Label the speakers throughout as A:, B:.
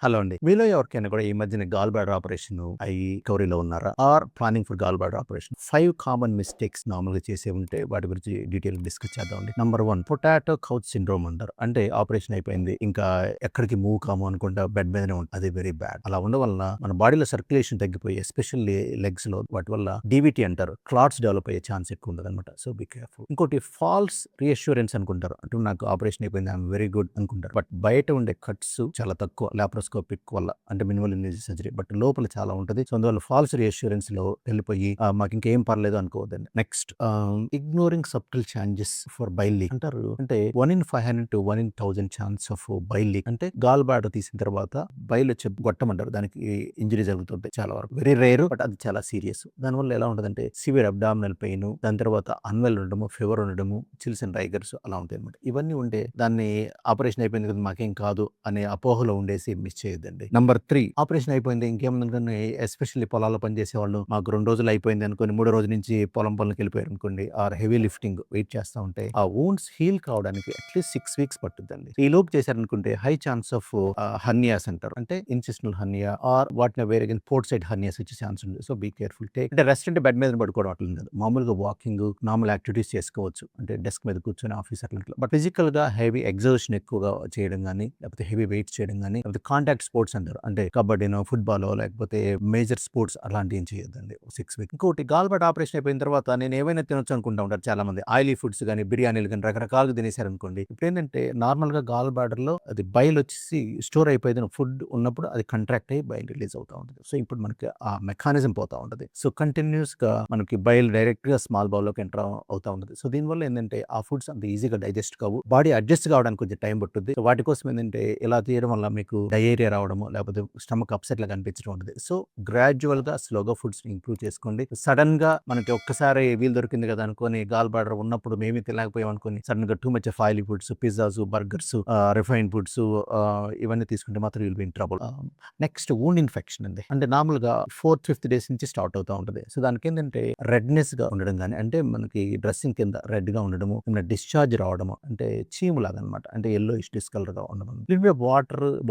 A: Hello అండి. మీలో ఎవరికైనా కూడా ఈ మధ్యన గాల్ బ్లాడర్ ఆపరేషన్ అయ్యి రికవరీలో ఉన్నారా? Or planning for gall bladder operation. 5 common mistakes నార్మల్‌గా చేసేవి ఉంటే వాటి గురించి డీటెయిల్‌గా డిస్కస్ చేద్దామండి. నంబర్ 1 పొటాటో కౌచ్ సిండ్రోమ్ అంటారు. అంటే ఆపరేషన్ అయిపోయింది. ఇంకా ఎక్కడికి మూవ్ కాము అనుకుంటా బెడ్ మీదనే ఉంటుంది. అది వెరీ బ్యాడ్. అలా ఉండడం వలన మన బాడీలో సర్క్యులేషన్ తగ్గిపోయి ఎస్పెషల్లీ లెగ్స్‌లో వాటి వల్ల డీవీటీ అంటారు. క్లాట్స్ డెవలప్ అయ్యే ఛాన్స్ ఎక్కువ ఉంటదనమాట. So be careful. ఇంకోటి ఫాల్స్ రీఅష్యూరెన్స్ అనుకుంటారు. అంటే నాకు ఆపరేషన్ అయిపోయింది. ఐయామ్ వెరీ గుడ్ అనుకుంటారు. బట్ బయట ఉండే కట్స్ చాలా తక్కువ లాప్రోస్కోపిక్ వల్ల అంటే మినిమల్ ఇన్వేజివ్ సర్జరీ. బట్ లోపల చాలా ఉంటది. సో అందువల్ల ఫాల్స్ రీఅష్యూరెన్స్ లో వెళ్ళిపోయి మాకు ఇంకేం పర్లేదు అనుకోవద్దండి. Next ignoring subtle changes for bile leak అంటారు. అంటే 1 in 500 to 1 in 1000 chance of bile leak. అంటే గాల్ బ్లాడర్ తీసిన తర్వాత బైల్ వచ్చే గొట్టమంటారు. దానికి ఇంజరీ జరుగుతుంటాయి చాలా వరకు. వెరీ రేర్ బట్ అది చాలా సీరియస్. దానివల్ల ఎలా ఉంటదంటే సివియర్ అబ్డామినల్ పెయిన్, దాని తర్వాత అన్వెల్ ఉండడము, ఫీవర్ ఉండడము, చిల్స్ అండ్ రైగర్స్ అలా ఉంటాయి అనమాట. ఇవన్నీ ఉంటే దాన్ని ఆపరేషన్ అయిపోయింది కదా మాకేం కాదు అనే అపోహలో ఉండేసి మిస్ చేయొద్దండి. నంబర్ 3 ఆపరేషన్ అయిపోయింది ఇంకేముందనుకోండి, ఎస్పెషల్లీ పొలాల్లో పనిచేసే వాళ్ళు మాకు 2 రోజులు అయిపోయింది అనుకోని 3 రోజు నుంచి పొలం పనులకు వెళ్ళిపోయారు అనుకోండి, ఆర్ హెవీ లిఫ్టింగ్ వెయిట్ చేస్తూ ఉంటే ఆ వూండ్స్ హీల్ కావడానికి అట్లీస్ట్ 6 వీక్స్ పట్టుద్దండి. ఈ లోపు చేశారనుకుంటే హై ఛాన్స్ ఆఫ్ హర్నియాస్ అంటారు. అంటే ఇన్సిస్టనల్ హర్నియా ఆర్ వాటిని వేరే పోర్ట్ సైడ్ హర్నియాస్ వచ్చే ఛాన్స్ ఉంది. So be careful. అంటే రెస్ట్ అంటే బెడ్ మీద పడుకోవడం అట్లా కాదు. మామూలుగా వాకింగ్, నార్మల్ యాక్టివిటీస్ చేసుకోవచ్చు. అంటే డెస్క్ మీద కూర్చొని ఆఫీస్ అట్లా. బట్ ఫిజికల్ గా హెవీ ఎగ్జర్షన్ ఎక్కువగా చేయడం కానీ, లేకపోతే హెవీ వెయిట్స్ చేయడం కానీ, లేకపోతే కాంటాక్ట్ స్పోర్ట్స్ అంటారు. అంటే కబడ్డీనో, ఫుట్బాలో, లేకపోతే మేజర్ స్పోర్ట్స్ అలాంటివి ఏం చేయొద్దండి 6 వీక్స్. ఇంకోటి గాల్ బ్లాడర్ ఆపరేషన్ అయిపోయిన తర్వాత నేను ఏమైనా తినొచ్చు అనుకుంటా ఉంటారు చాలా మంది. ఆయిలీ ఫుడ్స్ కానీ, బిర్యానీలు కానీ రకరకాలుగా తినేశారు అనుకోండి. ఇప్పుడు ఏంటంటే నార్మల్ గా గాల్ బ్లాడర్ లో అది బైల్ వచ్చేసి స్టోర్ అయిపోయిన ఫుడ్ ఉన్నప్పుడు అది కంట్రాక్ట్ అయ్యి బైల్ రిలీజ్ అవుతా ఉంటుంది. సో ఇప్పుడు మనకి ఆ మెకానిజం పోతా ఉంటుంది. సో కంటిన్యూస్ గా మనకి బైల్ డైరెక్ట్ గా స్మాల్ బౌల్ లోకి ఎంటర్ అవుతా ఉంటుంది. సో దీనివల్ల ఏంటంటే ఆ ఫుడ్స్ అంత ఈజీగా డైజెస్ట్ కావు. బాడీ అడ్జస్ట్ కావడానికి కొంచెం టైం పట్టుద్ది. సో వాటి కోసం ఏంటంటే ఇలా తీయడం వల్ల మీకు డయేరియా రావడము, లేకపోతే స్టమక్ అప్సెట్ లాగా అనిపించడం ఉంటుంది. సో గ్రాడ్యువల్ గా స్లోగా ఫుడ్స్ ఇంప్రూవ్ చేసుకోండి. సడన్ గా మనకి ఒక్కసారి వీలు దొరికింది కదా అనుకోని గాల్ బ్లాడర్ ఉన్నప్పుడు మేమీ తినలేకపోయాం అనుకోని సడన్ గా too much of oily foods, pizzas, burgers, refine foods ఇవన్నీ తీసుకుంటే మాత్రం will be in trouble. Next wound infection అండి. అంటే మామూలుగా 4th 5th డేస్ నుంచి స్టార్ట్ అవుతా ఉంటుంది. సో దానికి ఏంటంటే రెడ్నెస్ గా ఉండడం కానీ, అంటే మనకి డ్రెస్సింగ్ కింద రెడ్ గా ఉండడము, డిశ్చార్జ్ రావడము, అంటే చీము లాగా అనమాట. అంటే ఎల్లో డిస్కలర్ గా ఉండడం,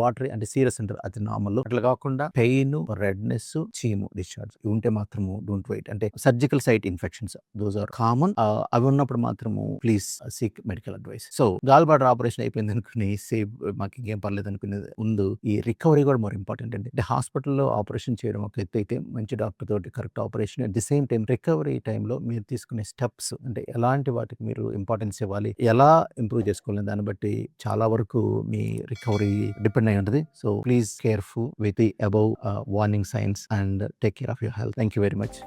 A: వాటర్ అంటే సీరియస్ అంటారు, అది నార్మల్. అట్లా కాకుండా పెయిన్, రెడ్నెస్, చీము, డిశ్చార్జ్ ఇవి ఉంటే మాత్రము డోంట్ వెయిట్. అంటే surgical site infections those are common. అవి ఉన్నప్పుడు మాత్రము please seek medical advice. So gall bladder operation అయిపోయింది అనుకుని సేవ్ మాకు ఇంకేం పర్లేదు అనుకునే ముందు ఈ రికవరీ కూడా మోర్ ఇంపార్టెంట్ అండి. అంటే హాస్పిటల్లో ఆపరేషన్ చేయడం ఒక ఎత్తు అయితే, మంచి డాక్టర్ తోటి correct operation, at the same time recovery టైంలో మీరు తీసుకునే స్టెప్స్, అంటే ఎలాంటి వాటికి మీరు ఇంపార్టెన్స్ ఇవ్వాలి, ఎలా ఇంప్రూవ్ చేసుకోవాలి దాన్ని బట్టి చాలా వరకు మీ రికవరీ డిపెండ్ అయి ఉంటుంది. So please careful with the above warning signs and take care of your health. Thank you very much.